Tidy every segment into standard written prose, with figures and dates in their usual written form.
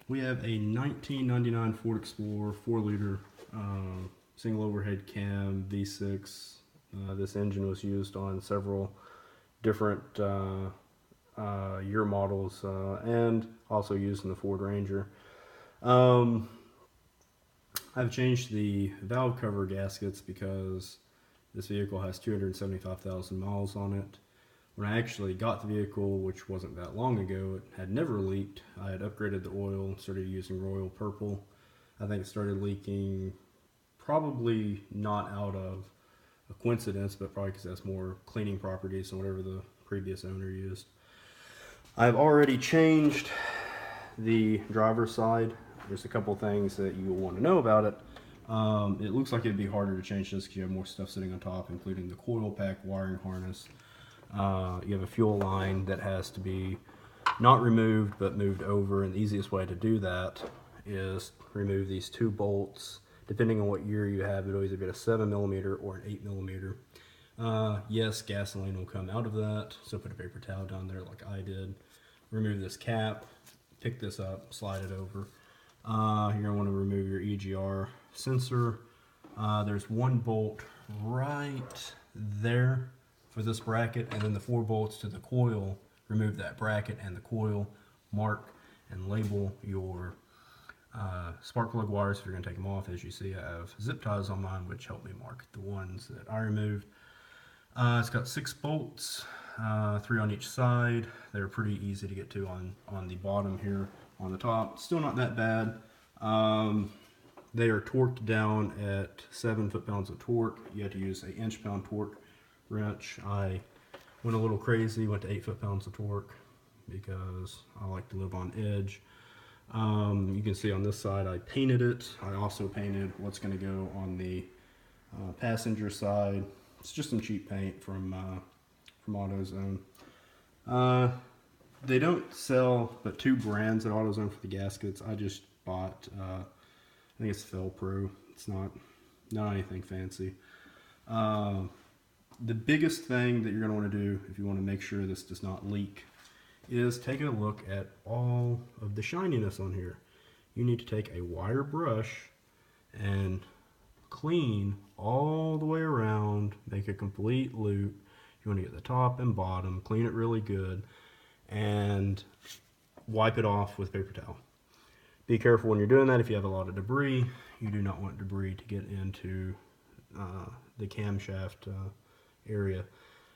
We have a 1999 Ford Explorer 4-liter single overhead cam V6. This engine was used on several different year models and also used in the Ford Ranger. Um, I've changed the valve cover gaskets because this vehicle has 275,000 miles on it. When I actually got the vehicle, which wasn't that long ago, it had never leaked. I had upgraded the oil, started using Royal Purple. I think it started leaking probably not out of a coincidence, but probably because it has more cleaning properties than whatever the previous owner used. I've already changed the driver's side. There's a couple things that you will want to know about it. It looks like it'd be harder to change this because you have more stuff sitting on top, including the coil pack, wiring harness. You have a fuel line that has to be not removed but moved over, and the easiest way to do that is remove these two bolts. Depending on what year you have, it'll either be a 7mm or an 8mm. Yes, gasoline will come out of that, so put a paper towel down there like I did. Remove this cap, pick this up, slide it over. You're going to want to remove your EGR sensor. There's one bolt right there for this bracket, and then the 4 bolts to the coil. Remove that bracket and the coil, mark and label your spark plug wires if you're going to take them off. As you see, I have zip ties on mine which help me mark the ones that I removed. It's got 6 bolts, 3 on each side. They're pretty easy to get to on the bottom here. On the top, still not that bad. They are torqued down at 7 foot-pounds of torque. You have to use an inch-pound torque wrench. I went a little crazy, went to 8 foot-pounds of torque because I like to live on edge. You can see on this side I painted it. I also painted what's going to go on the passenger side. It's just some cheap paint from AutoZone. They don't sell but 2 brands at AutoZone for the gaskets. I just bought, I think it's Felpro. It's not anything fancy. The biggest thing that you're going to want to do if you want to make sure this does not leak is take a look at all of the shininess on here. You need to take a wire brush and clean all the way around, make a complete loop. You want to get the top and bottom, clean it really good, and wipe it off with paper towel. Be careful when you're doing that. If you have a lot of debris, you do not want debris to get into the camshaft area.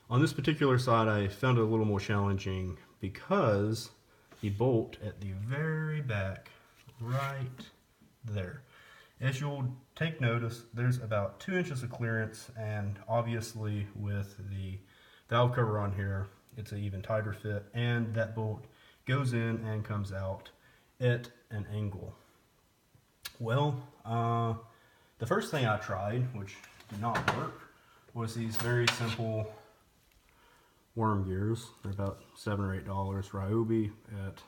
On this particular side, I found it a little more challenging because the bolt at the very back, right there. As you'll take notice, there's about 2 inches of clearance, and obviously with the valve cover on here, it's an even tighter fit, and that bolt goes in and comes out at an angle. Well, the first thing I tried, which did not work, was these very simple worm gears. They're about $7 or $8, Ryobi at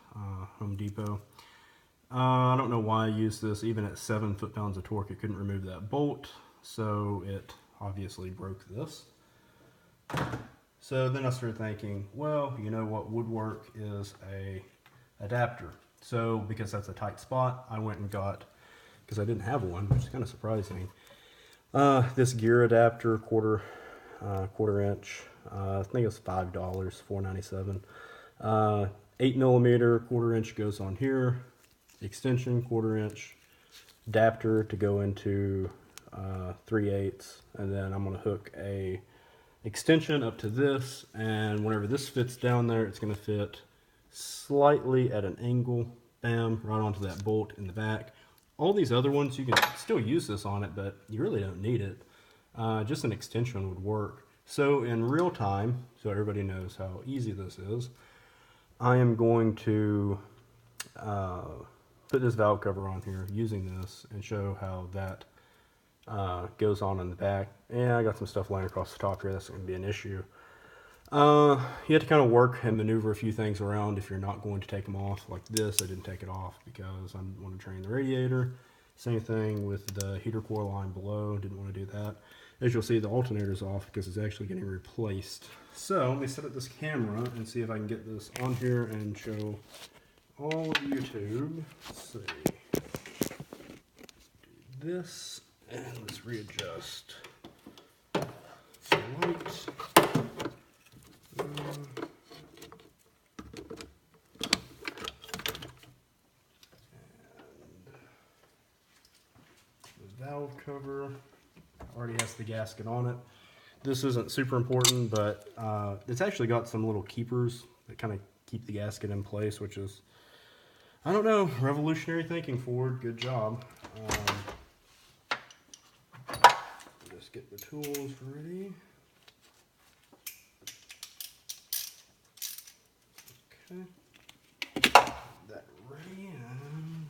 Home Depot. I don't know why I used this. Even at 7 foot-pounds of torque, it couldn't remove that bolt, so it obviously broke this. So then I started thinking, well, you know what would work is a adapter. So because that's a tight spot, I went and got, because I didn't have one, which is kind of surprising, this gear adapter, quarter inch. I think it's $5, $4.97. 8mm quarter inch goes on here. Extension quarter inch, adapter to go into 3/8, and then I'm going to hook a extension up to this, and whenever this fits down there, it's going to fit slightly at an angle, bam, right onto that bolt in the back. All these other ones, you can still use this on it, but you really don't need it. Just an extension would work. So in real time, so everybody knows how easy this is, I am going to put this valve cover on here using this and show how that goes on in the back. And I got some stuff laying across the top here. That's going to be an issue. You have to kind of work and maneuver a few things around if you're not going to take them off. Like this, I didn't take it off because I want to drain the radiator. Same thing with the heater coil line below. Didn't want to do that. As you'll see, the alternator's off because it's actually getting replaced. So let me set up this camera and see if I can get this on here and show all of YouTube. Let's see. Do this, and let's readjust the lights. The valve cover already has the gasket on it. This isn't super important, but it's actually got some little keepers that kind of keep the gasket in place, which is, I don't know, revolutionary thinking, Ford. Good job. Just get the tools ready. Okay. That ready. And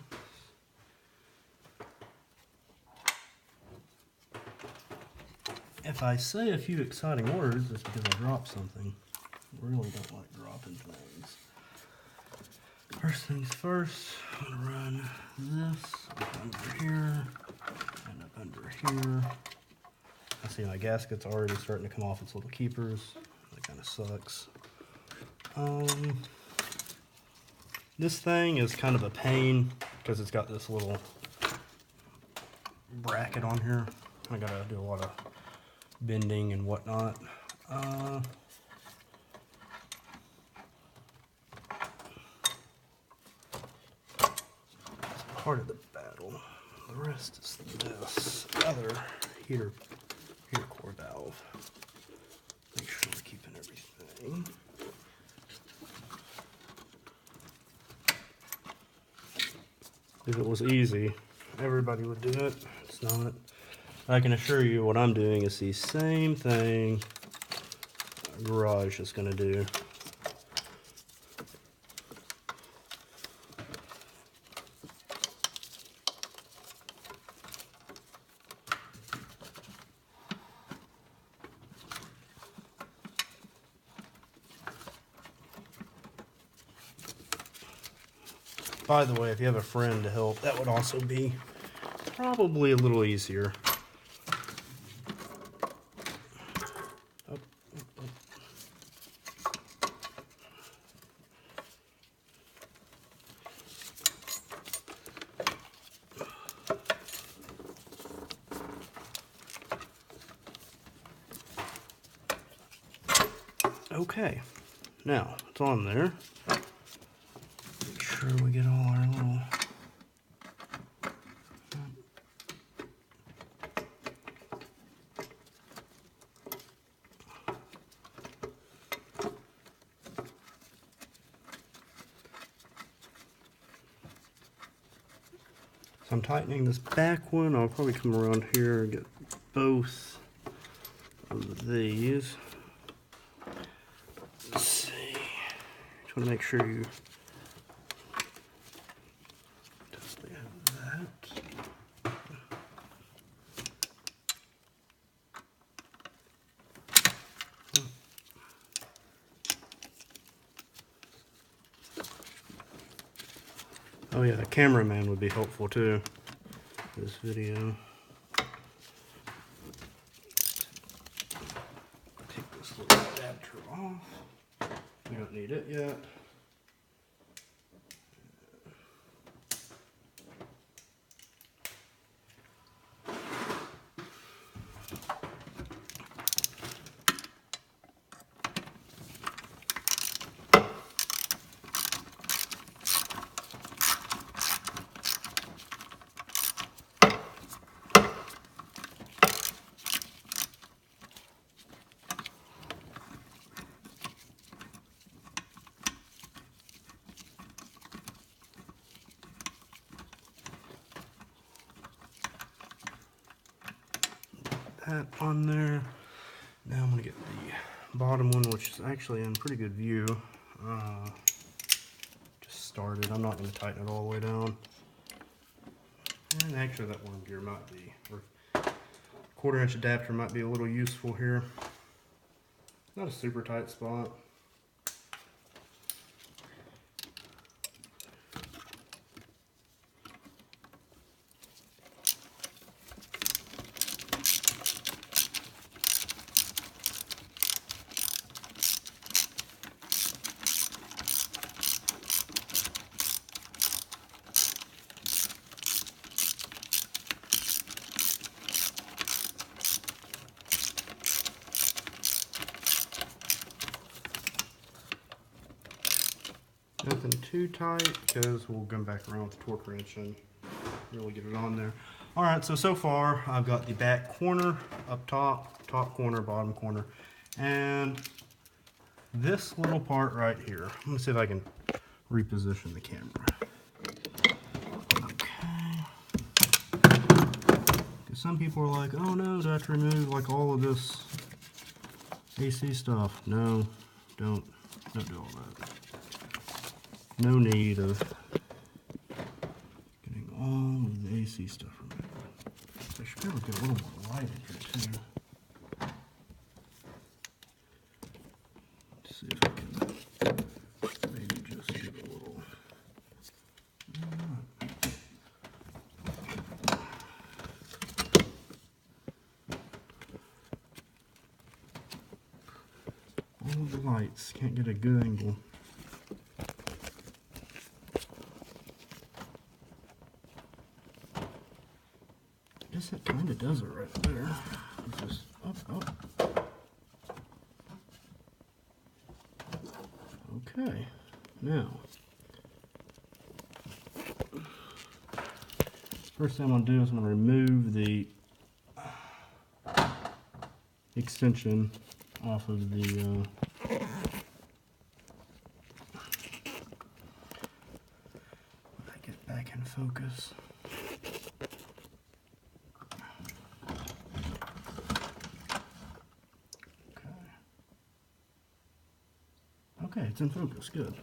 if I say a few exciting words, it's because I dropped something. I really don't like dropping things. First things first, I'm gonna run this up under here and up under here. I see my gasket's already starting to come off its little keepers. That kind of sucks. This thing is kind of a pain because it's got this little bracket on here. I gotta do a lot of bending and whatnot. It's part of the battle. The rest is this other heater core valve. Make sure we're keeping everything. If it was easy, everybody would do it. It's not. I can assure you what I'm doing is the same thing a garage is going to do. By the way, if you have a friend to help, that would also be probably a little easier. Okay, now it's on there. Make sure we get all our little so I'm tightening this back one. I'll probably come around here and get both of these. Let's see. Just want to make sure you definitely have that. Oh yeah, a cameraman would be helpful too for this video. Take this little adapter off. We don't need it yet. That on there. Now I'm going to get the bottom one, which is actually in pretty good view. Just started. I'm not going to tighten it all the way down. And actually that worm gear might be, or 1/4 inch adapter might be a little useful here. Not a super tight spot. Nothing too tight because we'll come back around with the torque wrench and really get it on there. All right, so far I've got the back corner up top, top corner, bottom corner, and this little part right here. Let me see if I can reposition the camera. Okay. Because some people are like, oh no, do I have to remove like all of this AC stuff? No, don't do all that. No need of getting all of the AC stuff removed. I should be able to get a little more light in here too. Let's see if I can maybe just get a little. All of the lights, can't get a good angle. I guess that kind of does it right there. It's just up, up. Okay, now, first thing I'm going to do is I'm going to remove the extension off of the get back in focus. Okay, it's in focus, good.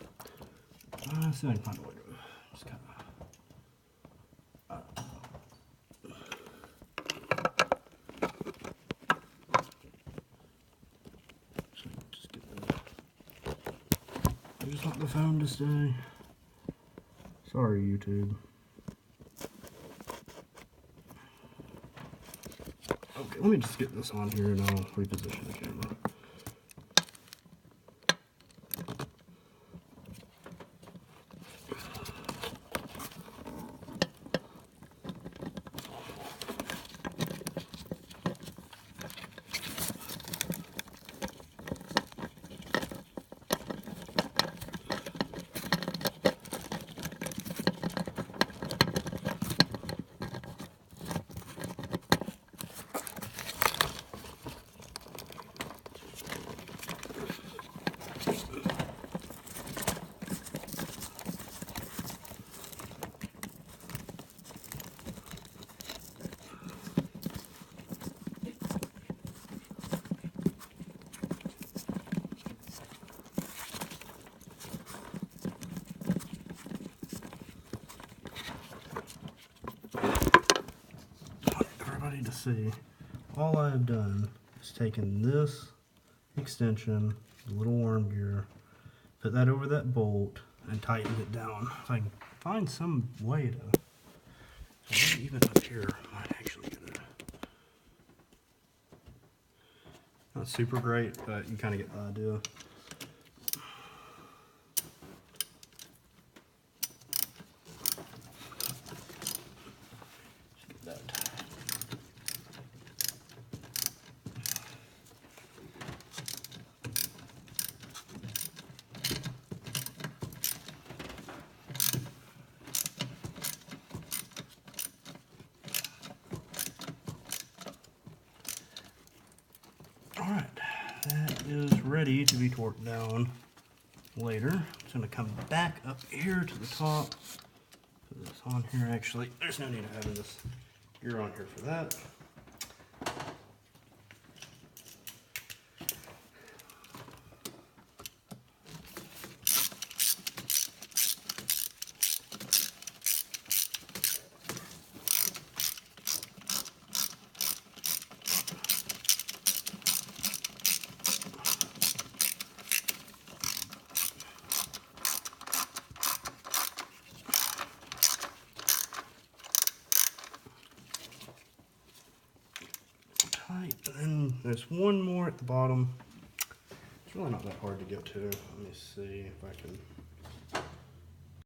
Let's see if I can find a way to just kind of... just get that. I just want the phone to stay. Sorry, YouTube. Okay, let me just get this on here and I'll reposition the camera. To see, all I have done is taken this extension, the little worm gear, put that over that bolt, and tightened it down. If I can find some way to, maybe even up here, might actually get it. Not super great, but you kind of get the idea. Alright, that is ready to be torqued down later. It's going to come back up here to the top. Put this on here. Actually, there's no need of having this gear on here for that. And then there's one more at the bottom. It's really not that hard to get to. Let me see if I can